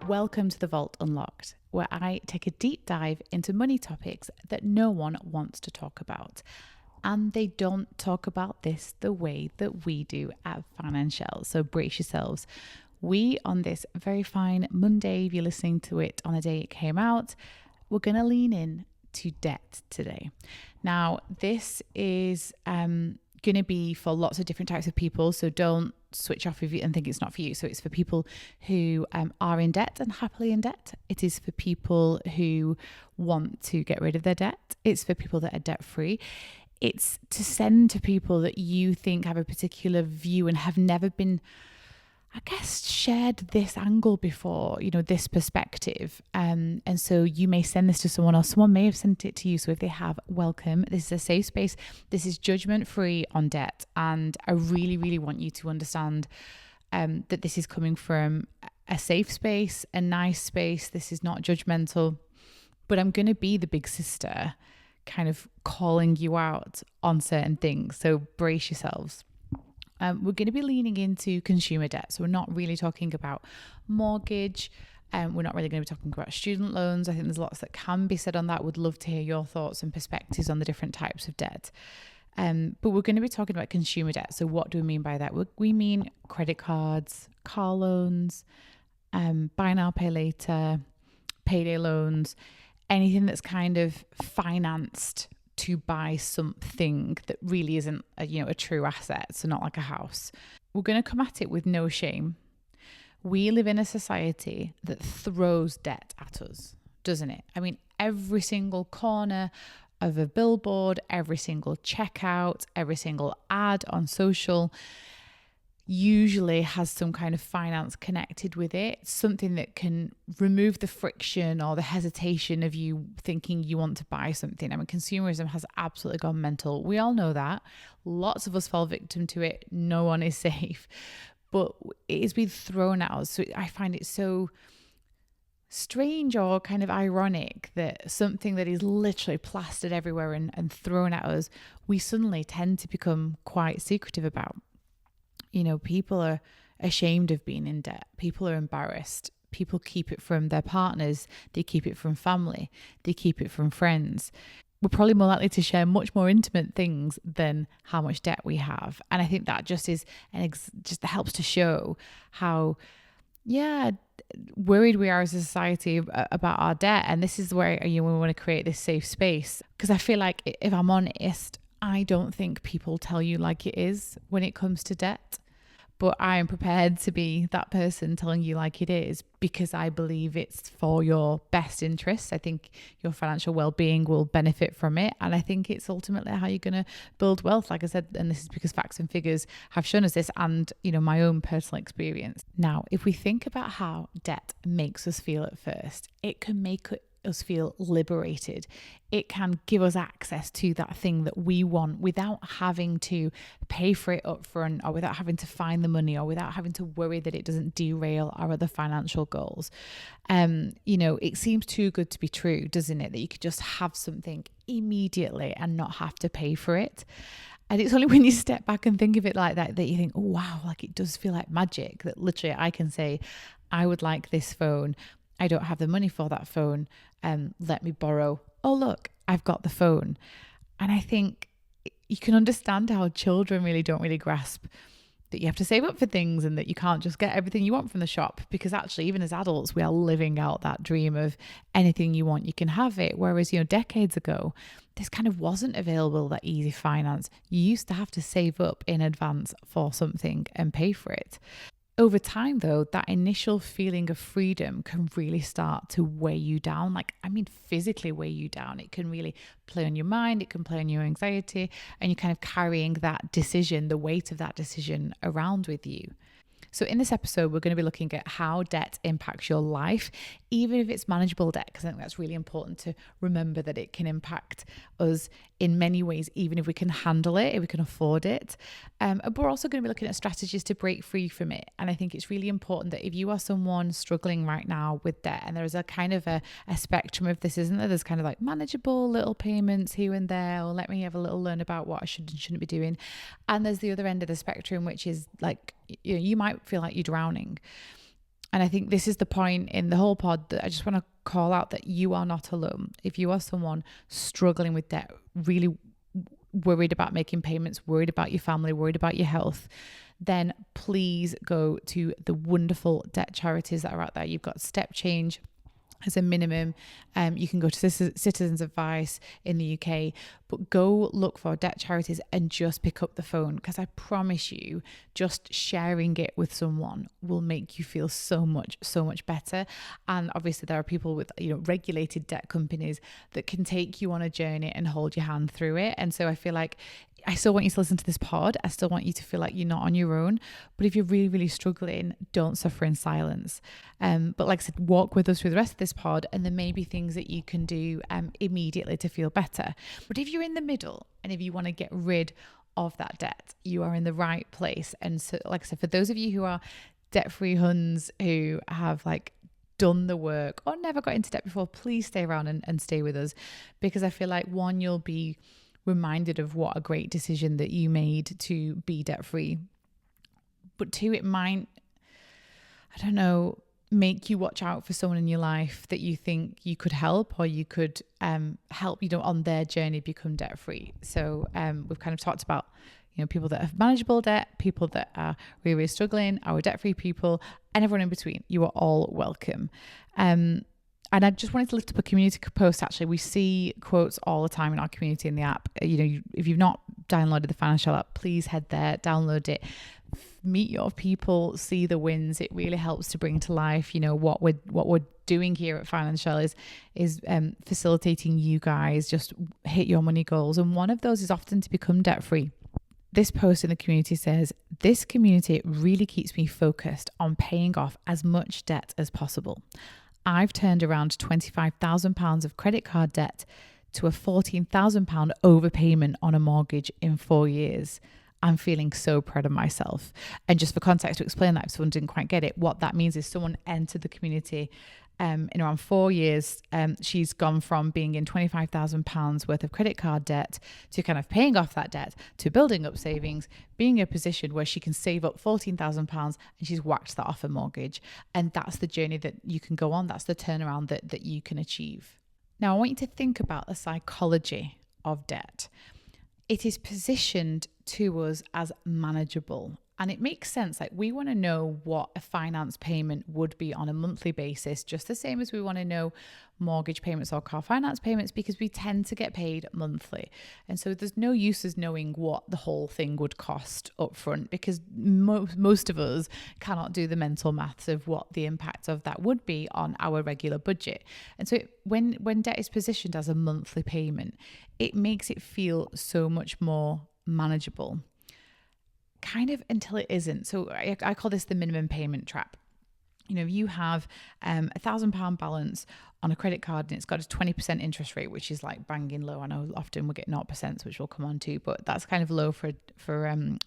Welcome to the Vault Unlocked, where I take a deep dive into money topics that no one wants to talk about. And they don't talk about this the way that we do at Financial. So brace yourselves. We, on this very fine Monday, if you're listening to it on a day it came out, we're going to lean in to debt today. Now, this is going to be for lots of different types of people. So don't switch off and think it's not for you. So it's for people who are in debt and happily in debt. It is for people who want to get rid of their debt. It's for people that are debt free. It's to send to people that you think have a particular view and have never been, I guess, shared this angle before, this perspective. And so you may send this to someone or someone may have sent it to you. So if they have, welcome. This is a safe space. This is judgment free on debt. And I really, really want you to understand that this is coming from a safe space, a nice space. This is not judgmental, but I'm going to be the big sister kind of calling you out on certain things. So brace yourselves. We're going to be leaning into consumer debt. So we're not really talking about mortgage. We're not really going to be talking about student loans. I think there's lots that can be said on that. Would love to hear your thoughts and perspectives on the different types of debt. But we're going to be talking about consumer debt. So what do we mean by that? We mean credit cards, car loans, buy now, pay later, payday loans, anything that's kind of financed to buy something that really isn't a true asset, so not like a house. We're going to come at it with no shame. We live in a society that throws debt at us, doesn't it? I mean, every single corner of a billboard, every single checkout, every single ad on social usually has some kind of finance connected with it, something that can remove the friction or the hesitation of you thinking you want to buy something. I mean, consumerism has absolutely gone mental. We all know that. Lots of us fall victim to it. No one is safe, but it has been thrown at us. So I find it so strange or kind of ironic that something that is literally plastered everywhere and thrown at us, we suddenly tend to become quite secretive about. People are ashamed of being in debt. People are embarrassed. People keep it from their partners. They keep it from family. They keep it from friends. We're probably more likely to share much more intimate things than how much debt we have. And I think that just is just helps to show how, worried we are as a society about our debt. And this is where we want to create this safe space. Because I feel like, if I'm honest, I don't think people tell you like it is when it comes to debt. But I am prepared to be that person telling you like it is because I believe it's for your best interests. I think your financial well-being will benefit from it. And I think it's ultimately how you're going to build wealth. Like I said, and this is because facts and figures have shown us this and, my own personal experience. Now, if we think about how debt makes us feel at first, it can make us feel liberated. It can give us access to that thing that we want without having to pay for it up front, or without having to find the money, or without having to worry that it doesn't derail our other financial goals. It seems too good to be true, doesn't it? That you could just have something immediately and not have to pay for it. And it's only when you step back and think of it like that you think, oh, wow, like it does feel like magic that literally I can say, I would like this phone. I don't have the money for that phone. Let me borrow. Oh, look, I've got the phone. And I think you can understand how children really don't really grasp that you have to save up for things and that you can't just get everything you want from the shop, because actually, even as adults, we are living out that dream of anything you want, you can have it. Whereas, decades ago, this kind of wasn't available, that easy finance. You used to have to save up in advance for something and pay for it. Over time, though, that initial feeling of freedom can really start to weigh you down. Physically weigh you down. It can really play on your mind. It can play on your anxiety. And you're kind of carrying that decision, the weight of that decision around with you. So in this episode, we're going to be looking at how debt impacts your life, even if it's manageable debt, because I think that's really important to remember that it can impact us in many ways, even if we can handle it, if we can afford it. But we're also going to be looking at strategies to break free from it. And I think it's really important that if you are someone struggling right now with debt, and there's a kind of a spectrum of this, isn't there? There's kind of like manageable little payments here and there, or let me have a little learn about what I should and shouldn't be doing. And there's the other end of the spectrum, which is like, you might feel like you're drowning. And I think this is the point in the whole pod that I just want to call out, that you are not alone. If you are someone struggling with debt, really worried about making payments, worried about your family, worried about your health, then please go to the wonderful debt charities that are out there. You've got Step Change as a minimum. You can go to Citizens Advice in the UK, but go look for debt charities and just pick up the phone, because I promise you, just sharing it with someone will make you feel so much better. And obviously there are people with, regulated debt companies that can take you on a journey and hold your hand through it. And so I feel like I still want you to listen to this pod. I still want you to feel like you're not on your own. But if you're really, really struggling, don't suffer in silence. But like I said, walk with us through the rest of this pod, and there may be things that you can do immediately to feel better. But if you're in the middle and if you want to get rid of that debt, you are in the right place. And so, like I said, for those of you who are debt-free Huns who have done the work or never got into debt before, please stay around and stay with us, because I feel like, one, you'll be reminded of what a great decision that you made to be debt free. But two, it might, make you watch out for someone in your life that you think you could help, or you could help, on their journey become debt free. So we've kind of talked about, people that have manageable debt, people that are really, really struggling, our debt free people, and everyone in between. You are all welcome. And I just wanted to lift up a community post. Actually, we see quotes all the time in our community in the app. If you've not downloaded the Financial app, please head there, download it, meet your people, see the wins. It really helps to bring to life, what we're doing here at Financial is facilitating you guys just hit your money goals. And one of those is often to become debt free. This post in the community says, "This community really keeps me focused on paying off as much debt as possible. I've turned around £25,000 of credit card debt to a £14,000 overpayment on a mortgage in 4 years. I'm feeling so proud of myself." And just for context, to explain that if someone didn't quite get it, what that means is someone entered the community in around 4 years. She's gone from being in £25,000 worth of credit card debt to kind of paying off that debt, to building up savings, being in a position where she can save up £14,000, and she's whacked that off a mortgage. And that's the journey that you can go on. That's the turnaround that you can achieve. Now, I want you to think about the psychology of debt. It is positioned to us as manageable. And it makes sense. We want to know what a finance payment would be on a monthly basis, just the same as we want to know mortgage payments or car finance payments, because we tend to get paid monthly. And so there's no use as knowing what the whole thing would cost up front, because most of us cannot do the mental maths of what the impact of that would be on our regular budget. And so when debt is positioned as a monthly payment, it makes it feel so much more manageable. Kind of until it isn't. So I call this the minimum payment trap. You have £1,000 balance on a credit card, and it's got a 20% interest rate, which is banging low. I know often we get 0%, which we'll come on to, but that's kind of low for a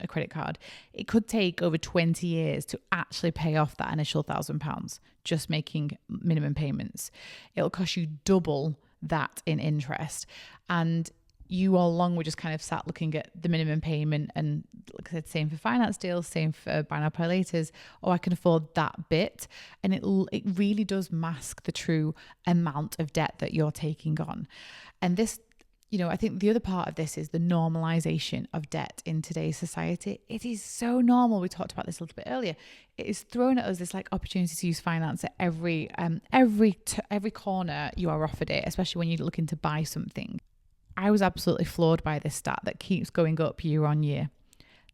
credit card. It could take over 20 years to actually pay off that initial £1,000 just making minimum payments. It'll cost you double that in interest, and you all along were just kind of sat looking at the minimum payment, and like I said, same for finance deals, same for buy now pay laters. Oh, I can afford that bit. And it really does mask the true amount of debt that you're taking on. And this, I think the other part of this is the normalization of debt in today's society. It is so normal. We talked about this a little bit earlier. It is thrown at us this opportunity to use finance at every corner you are offered it, especially when you're looking to buy something. I was absolutely floored by this stat that keeps going up year on year.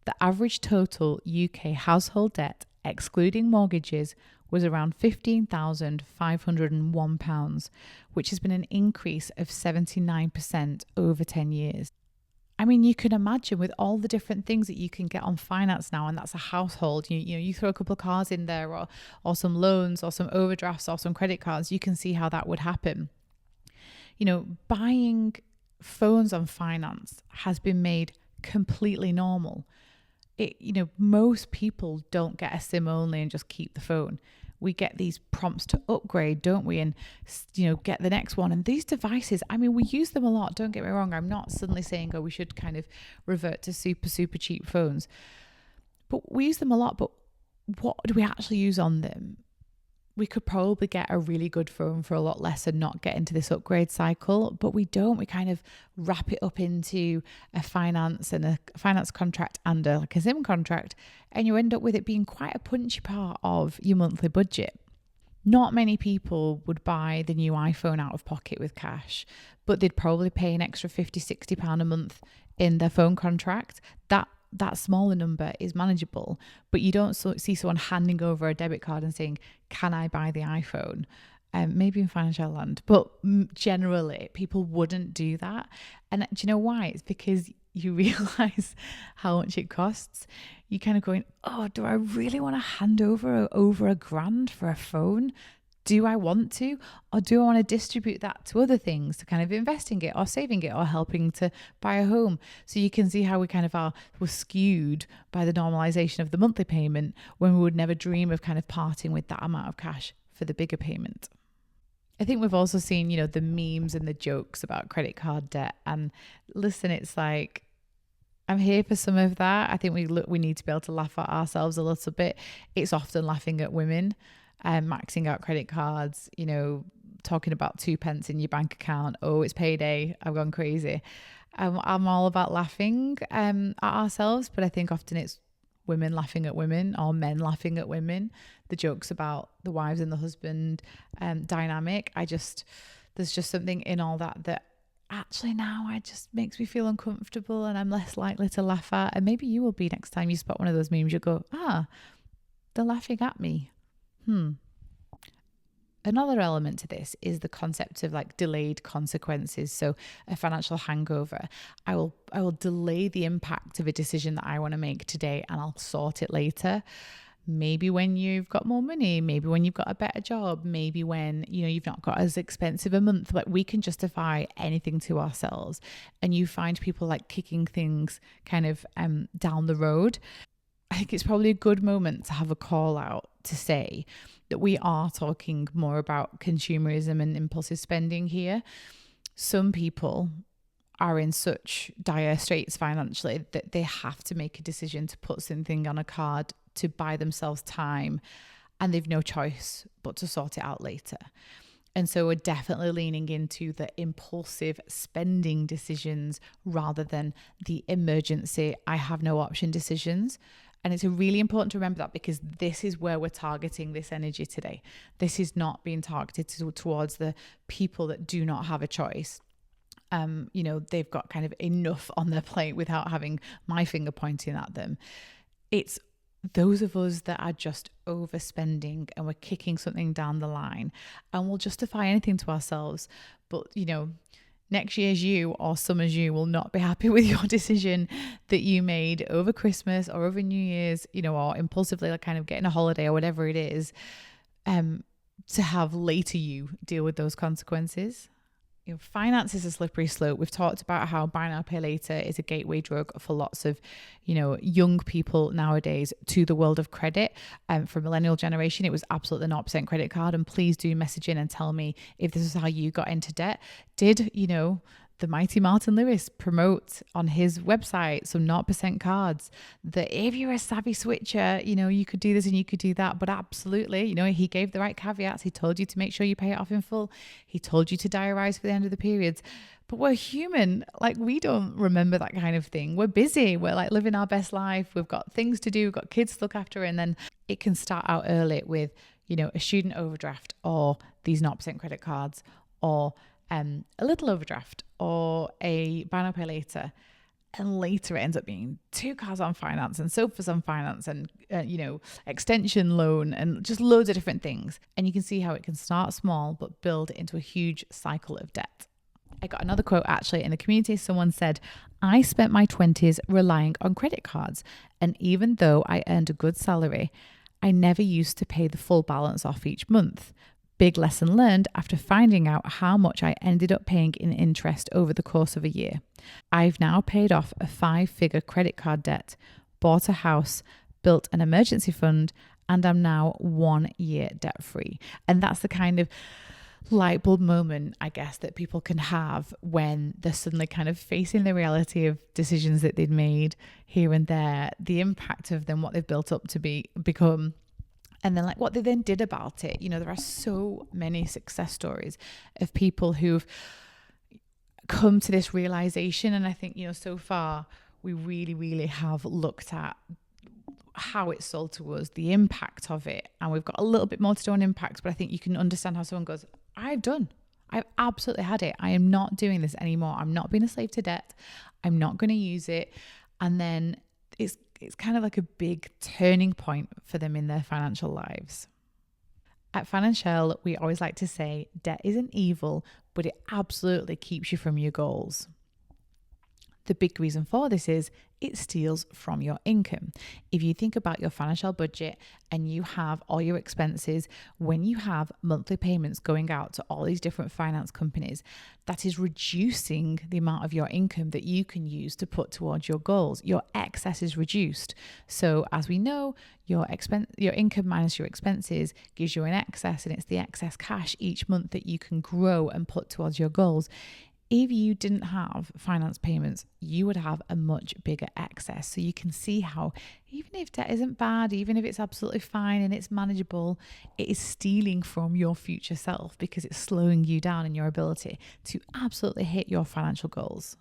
The average total UK household debt, excluding mortgages, was around £15,501, which has been an increase of 79% over 10 years. I mean, you can imagine with all the different things that you can get on finance now, and that's a household, you throw a couple of cars in there, or some loans, or some overdrafts, or some credit cards, you can see how that would happen. Buying phones on finance has been made completely normal. Most people don't get a SIM only and just keep the phone. We get these prompts to upgrade, don't we? And, get the next one. And these devices, we use them a lot. Don't get me wrong. I'm not suddenly saying, we should kind of revert to super, super cheap phones. But we use them a lot. But what do we actually use on them? we could probably get a really good phone for a lot less and not get into this upgrade cycle, but we don't. We kind of wrap it up into a finance contract and like a SIM contract, and you end up with it being quite a punchy part of your monthly budget. Not many people would buy the new iPhone out of pocket with cash, but they'd probably pay an extra £50-60 a month in their phone contract. That smaller number is manageable, but you don't see someone handing over a debit card and saying, can I buy the iPhone? Maybe in financial land, but generally people wouldn't do that. And do you know why? It's because you realize how much it costs. You're kind of going, oh, do I really want to hand over $1,000 for a phone? Do I want to? Or do I want to distribute that to other things, to kind of investing it or saving it or helping to buy a home? So you can see how we kind of were skewed by the normalization of the monthly payment when we would never dream of kind of parting with that amount of cash for the bigger payment. I think we've also seen, the memes and the jokes about credit card debt. And listen, it's like, I'm here for some of that. I think we need to be able to laugh at ourselves a little bit. It's often laughing at women. Maxing out credit cards, talking about 2 pence in your bank account. Oh, it's payday. I've gone crazy. I'm all about laughing at ourselves, but I think often it's women laughing at women or men laughing at women. The jokes about the wives and the husband dynamic. There's just something in all that actually now it just makes me feel uncomfortable and I'm less likely to laugh at. And maybe you will be next time you spot one of those memes. You'll go, they're laughing at me. Another element to this is the concept of like delayed consequences. So a financial hangover. I will delay the impact of a decision that I want to make today and I'll sort it later. Maybe when you've got more money, maybe when you've got a better job, maybe when, you've not got as expensive a month. Like we can justify anything to ourselves. And you find people like kicking things kind of down the road. I think it's probably a good moment to have a call out to say that we are talking more about consumerism and impulsive spending here. Some people are in such dire straits financially that they have to make a decision to put something on a card to buy themselves time, and they've no choice but to sort it out later. And so we're definitely leaning into the impulsive spending decisions rather than the emergency, I have no option decisions. And it's really important to remember that, because this is where we're targeting this energy today. This is not being targeted towards the people that do not have a choice. They've got kind of enough on their plate without having my finger pointing at them. It's those of us that are just overspending and we're kicking something down the line and we'll justify anything to ourselves. But, next year's you or summer's you will not be happy with your decision that you made over Christmas or over New Year's, or impulsively like kind of getting a holiday or whatever it is, to have later you deal with those consequences. Finance is a slippery slope. We've talked about how buy now, pay later is a gateway drug for lots of, young people nowadays to the world of credit. For millennial generation, it was absolutely 0% credit card. And please do message in and tell me if this is how you got into debt. Did, the mighty Martin Lewis promote on his website some 0% cards that if you're a savvy switcher, you could do this and you could do that. But absolutely, he gave the right caveats. He told you to make sure you pay it off in full. He told you to diarize for the end of the periods. But we're human. Like, we don't remember that kind of thing. We're busy. We're like living our best life. We've got things to do. We've got kids to look after. And then it can start out early with, a student overdraft or these 0% credit cards or a little overdraft or a buy now, pay later. And later it ends up being 2 cars on finance and sofas on finance and, extension loan and just loads of different things. And you can see how it can start small, but build into a huge cycle of debt. I got another quote actually in the community. Someone said, I spent my 20s relying on credit cards. And even though I earned a good salary, I never used to pay the full balance off each month. Big lesson learned after finding out how much I ended up paying in interest over the course of a year. I've now paid off a 5-figure credit card debt, bought a house, built an emergency fund, and I'm now 1 year debt free. And that's the kind of light bulb moment, I guess, that people can have when they're suddenly kind of facing the reality of decisions that they'd made here and there, the impact of them, what they've built up to become. And then like what they then did about it. There are so many success stories of people who've come to this realization. And I think, so far we really, really have looked at how it's sold to us, the impact of it. And we've got a little bit more to do on impact, but I think you can understand how someone goes, I've absolutely had it. I am not doing this anymore. I'm not being a slave to debt. I'm not going to use it. And then it's kind of like a big turning point for them in their financial lives. At Financial, we always like to say debt isn't evil, but it absolutely keeps you from your goals. The big reason for this is it steals from your income. If you think about your financial budget and you have all your expenses, when you have monthly payments going out to all these different finance companies, that is reducing the amount of your income that you can use to put towards your goals. Your excess is reduced. So as we know, your income minus your expenses gives you an excess, and it's the excess cash each month that you can grow and put towards your goals. If you didn't have finance payments, you would have a much bigger excess. So you can see how even if debt isn't bad, even if it's absolutely fine and it's manageable, it is stealing from your future self because it's slowing you down in your ability to absolutely hit your financial goals.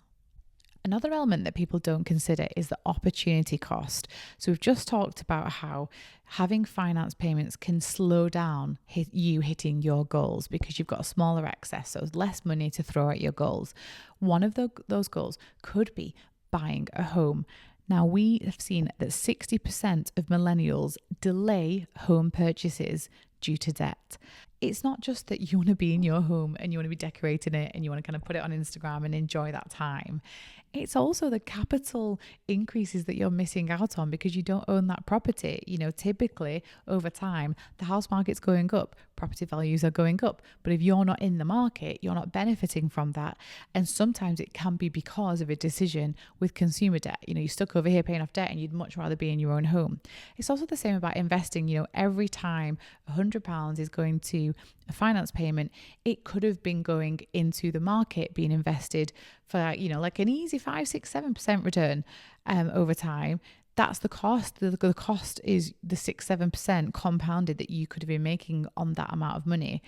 Another element that people don't consider is the opportunity cost. So we've just talked about how having finance payments can slow down you hitting your goals because you've got a smaller excess, so less money to throw at your goals. One of those goals could be buying a home. Now, we have seen that 60% of millennials delay home purchases due to debt. It's not just that you want to be in your home and you want to be decorating it and you want to kind of put it on Instagram and enjoy that time. It's also the capital increases that you're missing out on because you don't own that property. Typically over time, the house market's going up, property values are going up. But if you're not in the market, you're not benefiting from that. And sometimes it can be because of a decision with consumer debt. You're stuck over here paying off debt and you'd much rather be in your own home. It's also the same about investing. Every time £100 is going to a finance payment, it could have been going into the market, being invested for, like an easy 5, 6, 7% return over time. That's the cost. The cost is the 6, 7% compounded that you could have been making on that amount of money.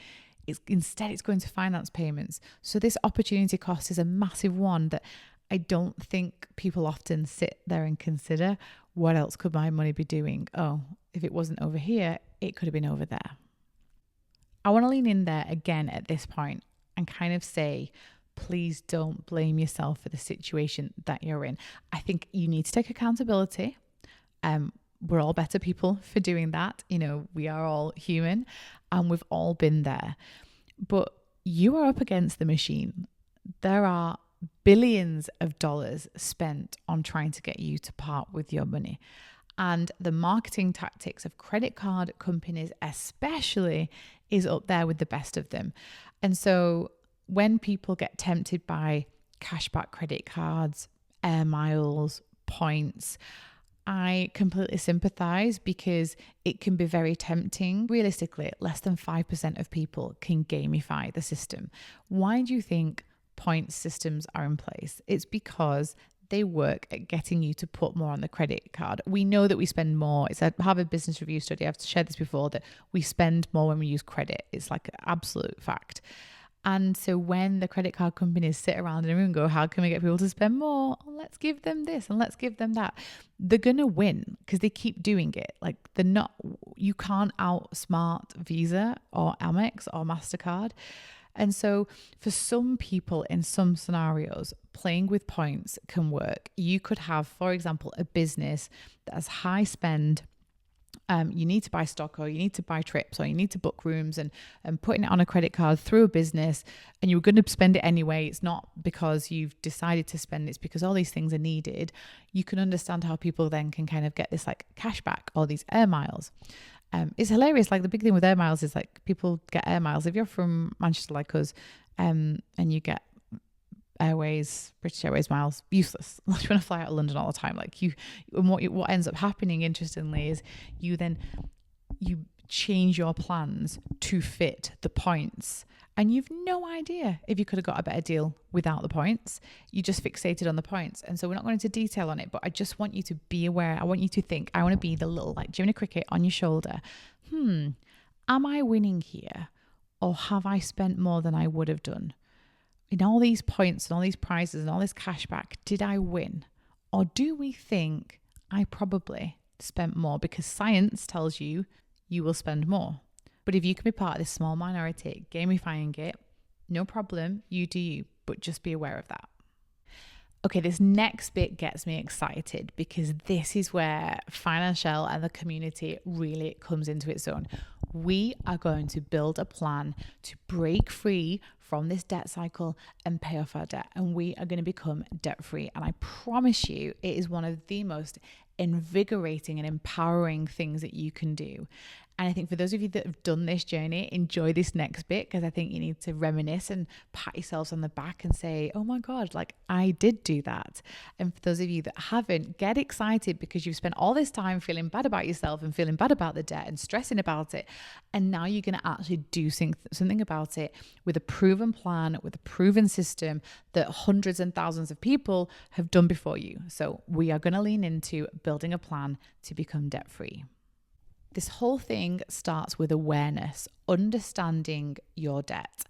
Instead, it's going to finance payments. So this opportunity cost is a massive one that I don't think people often sit there and consider. What else could my money be doing? Oh, if it wasn't over here, it could have been over there. I want to lean in there again at this point and kind of say, please don't blame yourself for the situation that you're in. I think you need to take accountability. We're all better people for doing that. We are all human and we've all been there. But you are up against the machine. There are billions of dollars spent on trying to get you to part with your money. And the marketing tactics of credit card companies especially is up there with the best of them. And so when people get tempted by cashback credit cards, air miles, points, I completely sympathize because it can be very tempting. Realistically, less than 5% of people can gamify the system. Why do you think point systems are in place? It's because they work at getting you to put more on the credit card. We know that we spend more. It's a Harvard Business Review study. I've shared this before, that we spend more when we use credit. It's like an absolute fact. And so when the credit card companies sit around in a room and go, how can we get people to spend more? Oh, let's give them this and let's give them that. They're going to win because they keep doing it. Like you can't outsmart Visa or Amex or MasterCard. And so for some people in some scenarios, playing with points can work. You could have, for example, a business that has high spend. You need to buy stock or you need to buy trips or you need to book rooms and putting it on a credit card through a business, and you're going to spend it anyway. It's not because you've decided to spend, it's because all these things are needed. You can understand how people then can kind of get this like cashback or these air miles. It's hilarious. Like the big thing with air miles is like people get air miles. If you're from Manchester like us and you get British Airways miles, useless. Like you want to fly out of London all the time. Like what ends up happening, interestingly, is you then you change your plans to fit the points. And you've no idea if you could have got a better deal without the points. You just fixated on the points. And so we're not going into detail on it, but I just want you to be aware. I want you to think, I want to be the little like Jiminy Cricket on your shoulder. Am I winning here? Or have I spent more than I would have done? In all these points and all these prizes and all this cash back, did I win? Or do we think I probably spent more because science tells you you will spend more? But if you can be part of this small minority, gamifying it, no problem, you do you, but just be aware of that. Okay, this next bit gets me excited because this is where Financial and the community really comes into its own. We are going to build a plan to break free from this debt cycle and pay off our debt. And we are going to become debt free. And I promise you, it is one of the most invigorating and empowering things that you can do. And I think for those of you that have done this journey, enjoy this next bit, because I think you need to reminisce and pat yourselves on the back and say, oh my God, like I did do that. And for those of you that haven't, get excited because you've spent all this time feeling bad about yourself and feeling bad about the debt and stressing about it. And now you're going to actually do something about it with a proven plan, with a proven system that hundreds and thousands of people have done before you. So we are going to lean into building a plan to become debt free. This whole thing starts with awareness, understanding your debt.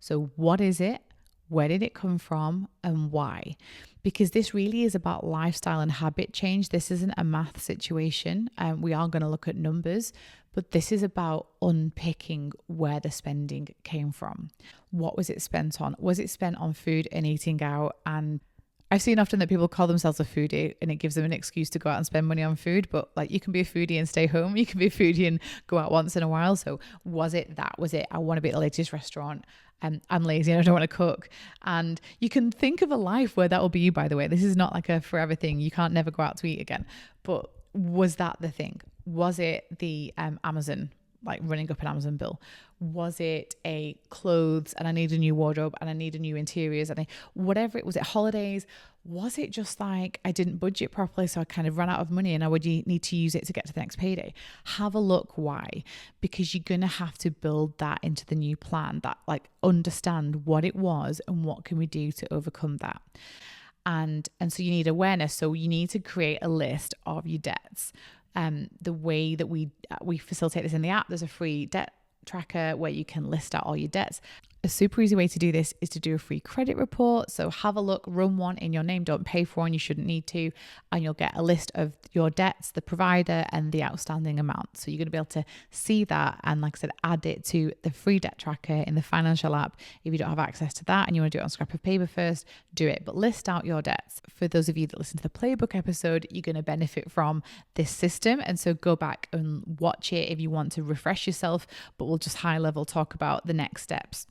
So what is it? Where did it come from and why? Because this really is about lifestyle and habit change. This isn't a math situation. We are going to look at numbers, but this is about unpicking where the spending came from. What was it spent on? Was it spent on food and eating out? And I've seen often that people call themselves a foodie and it gives them an excuse to go out and spend money on food, but like you can be a foodie and stay home. You can be a foodie and go out once in a while. So was it that? Was it, I want to be at the latest restaurant and I'm lazy and I don't want to cook? And you can think of a life where that will be you, by the way. This is not like a forever thing. You can't never go out to eat again. But was that the thing? Was it the Amazon, like running up an Amazon bill? Was it a clothes and I need a new wardrobe and I need a new interiors and whatever it was, it holidays? Was it just like I didn't budget properly, so I kind of ran out of money and I would need to use it to get to the next payday? Have a look why, because you're going to have to build that into the new plan, that like understand what it was and what can we do to overcome that. And so you need awareness. So you need to create a list of your debts. The way that we facilitate this in the app, there's a free debt tracker where you can list out all your debts. A super easy way to do this is to do a free credit report. So have a look, run one in your name, don't pay for one, you shouldn't need to, and you'll get a list of your debts, the provider and the outstanding amount. So you're going to be able to see that and, like I said, add it to the free debt tracker in the Financial app. If you don't have access to that and you want to do it on scrap of paper first, do it, but list out your debts. For those of you that listen to the playbook episode, you're going to benefit from this system, and so go back and watch it if you want to refresh yourself, but we'll just high level talk about the next steps.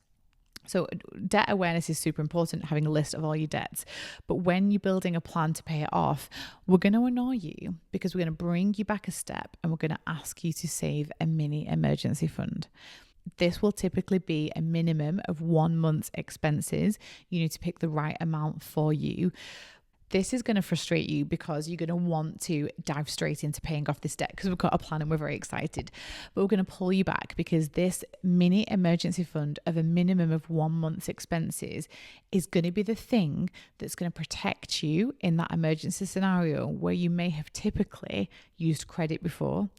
So debt awareness is super important, having a list of all your debts. But when you're building a plan to pay it off, we're going to annoy you because we're going to bring you back a step and we're going to ask you to save a mini emergency fund. This will typically be a minimum of 1 month's expenses. You need to pick the right amount for you. This is going to frustrate you because you're going to want to dive straight into paying off this debt because we've got a plan and we're very excited. But we're going to pull you back because this mini emergency fund of a minimum of 1 month's expenses is going to be the thing that's going to protect you in that emergency scenario where you may have typically used credit before.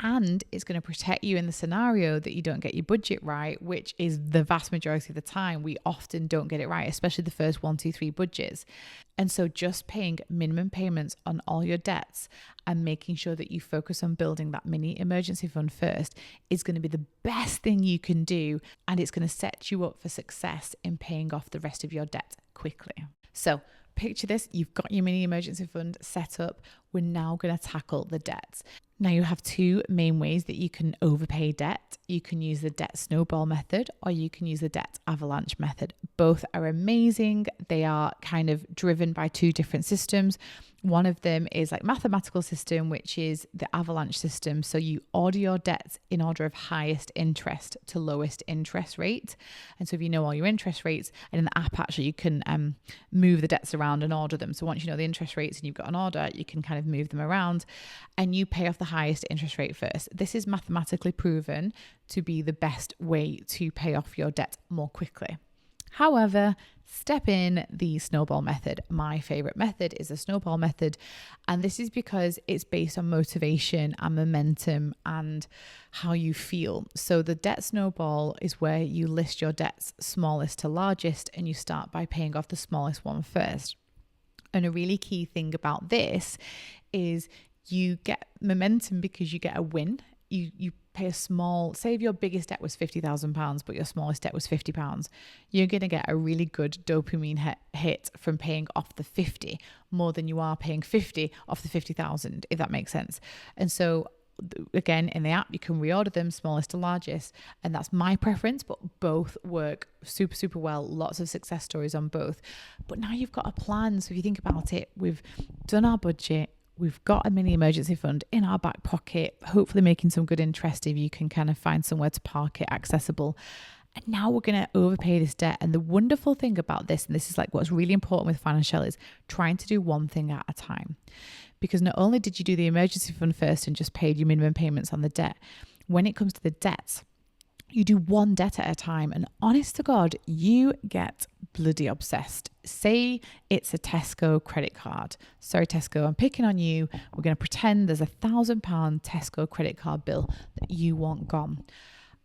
And it's going to protect you in the scenario that you don't get your budget right, which is the vast majority of the time. We often don't get it right, especially the first 1, 2, 3 budgets. And so just paying minimum payments on all your debts and making sure that you focus on building that mini emergency fund first is going to be the best thing you can do. And it's going to set you up for success in paying off the rest of your debt quickly. So picture this, you've got your mini emergency fund set up. We're now going to tackle the debts. Now you have 2 main ways that you can overpay debt. You can use the debt Snowball method or you can use the debt Avalanche method. Both are amazing. They are kind of driven by 2 different systems. One of them is like mathematical system, which is the Avalanche system. So you order your debts in order of highest interest to lowest interest rate. And so if you know all your interest rates, and in the app actually you can move the debts around and order them. So once you know the interest rates and you've got an order, you can kind kind of move them around, and you pay off the highest interest rate first. This is mathematically proven to be the best way to pay off your debt more quickly. However, step in the snowball method. My favorite method is the snowball method. And this is because it's based on motivation and momentum and how you feel. So the debt snowball is where you list your debts smallest to largest, and you start by paying off the smallest one first. And a really key thing about this is you get momentum because you get a win. You pay a small, say if your biggest debt was £50,000, but your smallest debt was £50, you're going to get a really good dopamine hit from paying off the 50 more than you are paying 50 off the 50,000, if that makes sense. And so again, in the app, you can reorder them smallest to largest. And that's my preference, but both work super, super well. Lots of success stories on both. But now you've got a plan. So if you think about it, we've done our budget. We've got a mini emergency fund in our back pocket, hopefully making some good interest if you can kind of find somewhere to park it accessible. And now we're going to overpay this debt. And the wonderful thing about this, and this is like what's really important with financial, is trying to do one thing at a time. Because not only did you do the emergency fund first and just paid your minimum payments on the debt, when it comes to the debts, you do one debt at a time. And honest to God, you get bloody obsessed. Say it's a Tesco credit card. Sorry, Tesco, I'm picking on you. We're going to pretend there's £1,000 Tesco credit card bill that you want gone.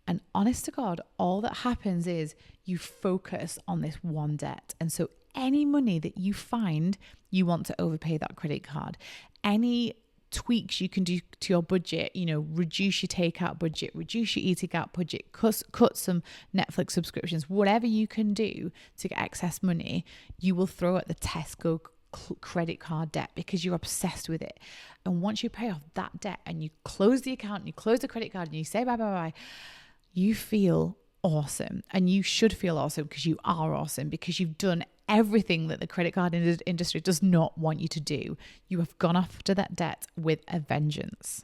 And honest to God, all that happens is you focus on this one debt. And so any money that you find, you want to overpay that credit card. Any tweaks you can do to your budget, reduce your takeout budget, reduce your eating out budget, cut some Netflix subscriptions, whatever you can do to get excess money, you will throw at the Tesco credit card debt because you're obsessed with it. And once you pay off that debt and you close the account and you close the credit card and you say bye, you feel awesome. And you should feel awesome because you are awesome, because you've done everything that the credit card industry does not want you to do. You have gone after that debt with a vengeance.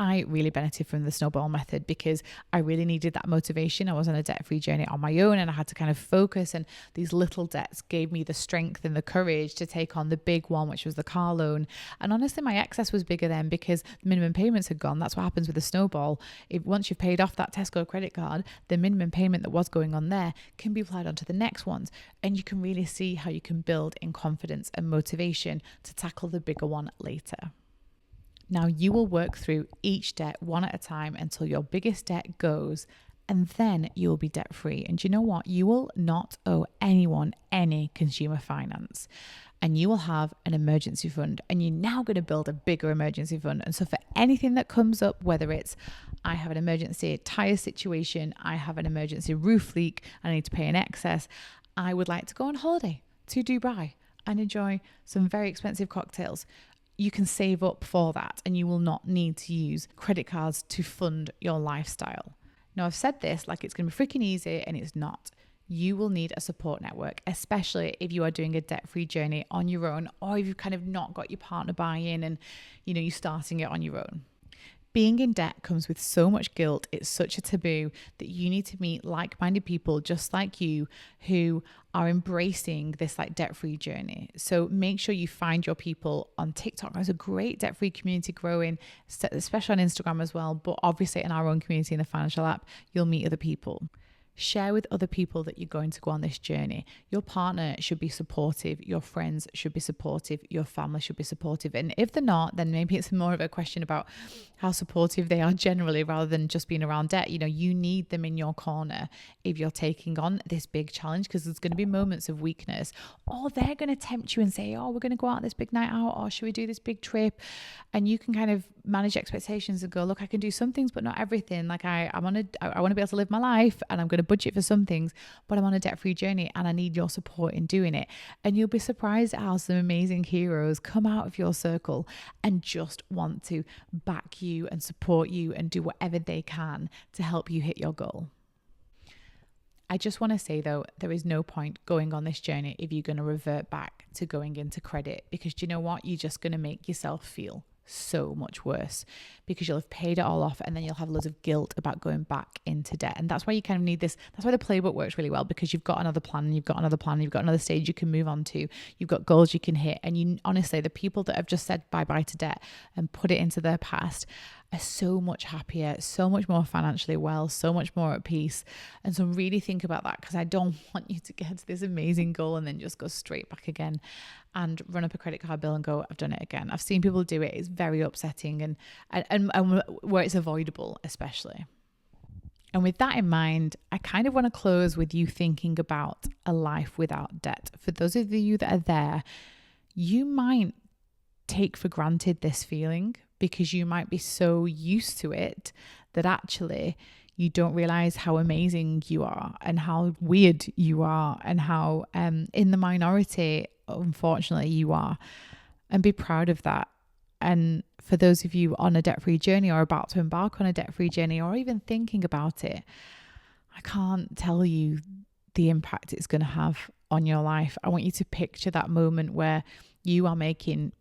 I really benefited from the snowball method because I really needed that motivation. I was on a debt-free journey on my own and I had to kind of focus, and these little debts gave me the strength and the courage to take on the big one, which was the car loan. And honestly, my excess was bigger then because the minimum payments had gone. That's what happens with the snowball. Once you've paid off that Tesco credit card, the minimum payment that was going on there can be applied onto the next ones. And you can really see how you can build in confidence and motivation to tackle the bigger one later. Now you will work through each debt one at a time until your biggest debt goes, and then you will be debt free. And you know what? You will not owe anyone any consumer finance, and you will have an emergency fund, and you're now going to build a bigger emergency fund. And so for anything that comes up, whether it's I have an emergency tire situation, I have an emergency roof leak, I need to pay an excess, I would like to go on holiday to Dubai and enjoy some very expensive cocktails, you can save up for that and you will not need to use credit cards to fund your lifestyle. Now, I've said this like it's going to be freaking easy, and it's not. You will need a support network, especially if you are doing a debt-free journey on your own, or if you've kind of not got your partner buy-in and you're starting it on your own. Being in debt comes with so much guilt. It's such a taboo that you need to meet like-minded people just like you who are embracing this like debt-free journey. So make sure you find your people on TikTok. There's a great debt-free community growing, especially on Instagram as well. But obviously in our own community in the financial app, you'll meet other people. Share with other people that you're going to go on this journey. Your partner should be supportive. Your friends should be supportive. Your family should be supportive. And if they're not, then maybe it's more of a question about how supportive they are generally rather than just being around debt. You need them in your corner if you're taking on this big challenge, because there's going to be moments of weakness, or they're going to tempt you and say, oh, we're going to go out on this big night out, or should we do this big trip? And you can kind of manage expectations and go, look, I can do some things, but not everything. Like I want to be able to live my life, and I'm going to budget for some things, but I'm on a debt-free journey and I need your support in doing it. And you'll be surprised at how some amazing heroes come out of your circle and just want to back you and support you and do whatever they can to help you hit your goal. I just want to say though, there is no point going on this journey if you're going to revert back to going into credit, because do you know what? You're just going to make yourself feel so much worse, because you'll have paid it all off and then you'll have loads of guilt about going back into debt. And that's why you kind of need this. That's why the playbook works really well, because you've got another plan, and you've got another plan, and you've got another stage you can move on to. You've got goals you can hit. And you honestly, the people that have just said bye-bye to debt and put it into their past are so much happier, so much more financially well, so much more at peace. And so really think about that, because I don't want you to get to this amazing goal and then just go straight back again and run up a credit card bill and go, I've done it again. I've seen people do it. It's very upsetting, and where it's avoidable, especially. And with that in mind, I kind of want to close with you thinking about a life without debt. For those of you that are there, you might take for granted this feeling, because you might be so used to it that actually you don't realize how amazing you are and how weird you are and how in the minority, unfortunately, you are. And be proud of that. And for those of you on a debt-free journey or about to embark on a debt-free journey or even thinking about it, I can't tell you the impact it's going to have on your life. I want you to picture that moment where you are making,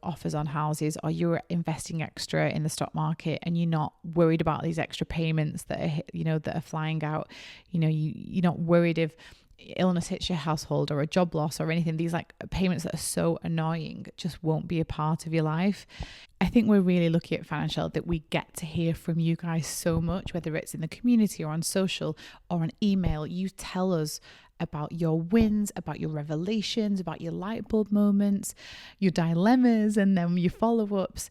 offers on houses, or you're investing extra in the stock market, and you're not worried about these extra payments that are, that are flying out. You're not worried if illness hits your household or a job loss or anything. These like payments that are so annoying just won't be a part of your life. I think we're really lucky at Financial that we get to hear from you guys so much, whether it's in the community or on social or on email. You tell us about your wins, about your revelations, about your light bulb moments, your dilemmas, and then your follow-ups.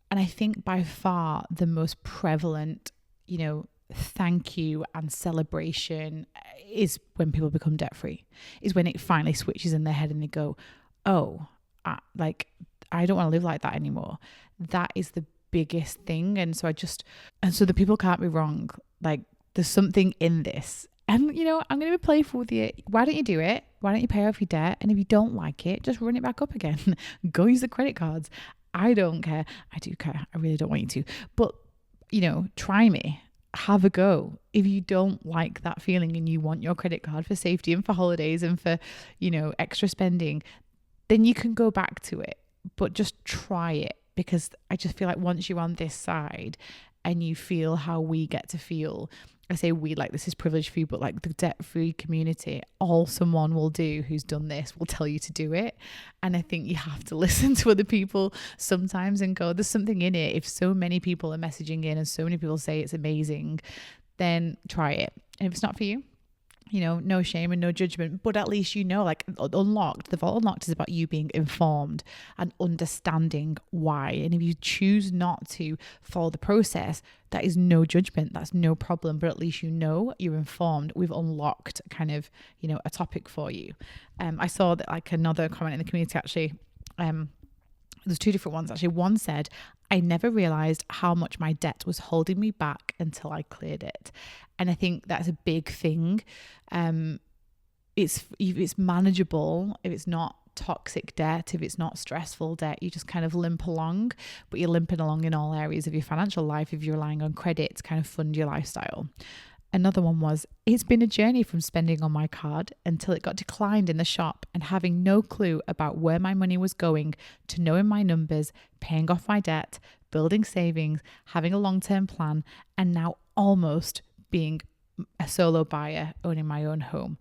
And I think by far the most prevalent, thank you and celebration is when people become debt-free, is when it finally switches in their head and they go, oh, I don't want to live like that anymore. That is the biggest thing. And so the people can't be wrong. Like, there's something in this. And, I'm going to be playful with you. Why don't you do it? Why don't you pay off your debt? And if you don't like it, just run it back up again. Go use the credit cards. I don't care. I do care. I really don't want you to. But, try me. Have a go. If you don't like that feeling and you want your credit card for safety and for holidays and for, extra spending, then you can go back to it. But just try it, because I just feel like once you're on this side and you feel how we get to feel, I say we, like this is privilege for you, but like the debt-free community, all someone will do who's done this will tell you to do it. And I think you have to listen to other people sometimes and go, there's something in it. If so many people are messaging in and so many people say it's amazing, then try it. And if it's not for you, no shame and no judgment, but at least like Unlocked, the Vault Unlocked is about you being informed and understanding why. And if you choose not to follow the process, that is no judgment, that's no problem, but at least you're informed. We've unlocked kind of, a topic for you. I saw that like another comment in the community actually, there's two different ones actually. One said, I never realized how much my debt was holding me back until I cleared it. And I think that's a big thing. It's manageable if it's not toxic debt, if it's not stressful debt, you just kind of limp along, but you're limping along in all areas of your financial life if you're relying on credit to kind of fund your lifestyle. Another one was, it's been a journey from spending on my card until it got declined in the shop and having no clue about where my money was going to knowing my numbers, paying off my debt, building savings, having a long-term plan, and now almost being a solo buyer, owning my own home.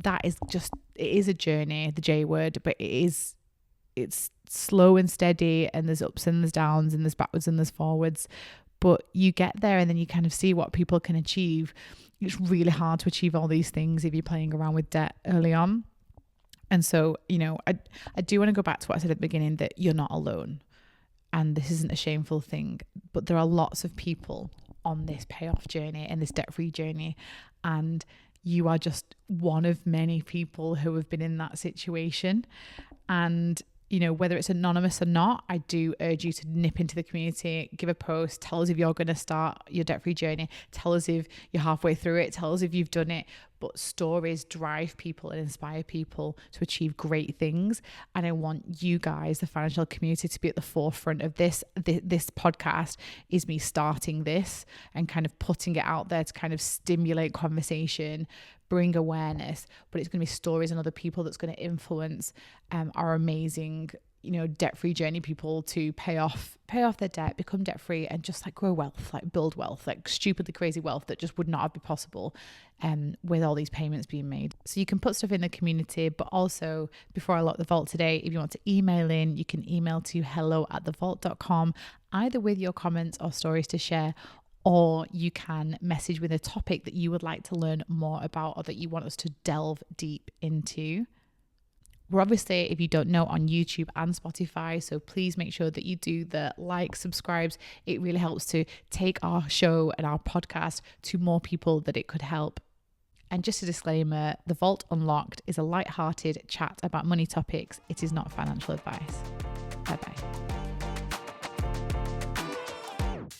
That is just, it is a journey, the J word, but it's slow and steady, and there's ups and there's downs and there's backwards and there's forwards. But you get there and then you kind of see what people can achieve. It's really hard to achieve all these things if you're playing around with debt early on. And so, I do want to go back to what I said at the beginning, that you're not alone. And this isn't a shameful thing, but there are lots of people on this payoff journey and this debt-free journey. And you are just one of many people who have been in that situation. And whether it's anonymous or not, I do urge you to nip into the community, give a post, tell us if you're going to start your debt-free journey, tell us if you're halfway through it, tell us if you've done it. But stories drive people and inspire people to achieve great things. And I want you guys, the financial community, to be at the forefront of this. This podcast is me starting this and kind of putting it out there to kind of stimulate conversation, bring awareness, but it's going to be stories and other people that's going to influence our amazing debt-free journey people to pay off their debt, become debt-free, and just like grow wealth, like build wealth, like stupidly crazy wealth that just would not have been possible with all these payments being made. So you can put stuff in the community, but also before I lock the vault today, if you want to email in, you can email to hello@thevault.com, either with your comments or stories to share, or you can message with a topic that you would like to learn more about or that you want us to delve deep into. We're obviously, if you don't know, on YouTube and Spotify, so please make sure that you do the like, subscribes. It really helps to take our show and our podcast to more people that it could help. And just a disclaimer, The Vault Unlocked is a light-hearted chat about money topics. It is not financial advice. Bye-bye.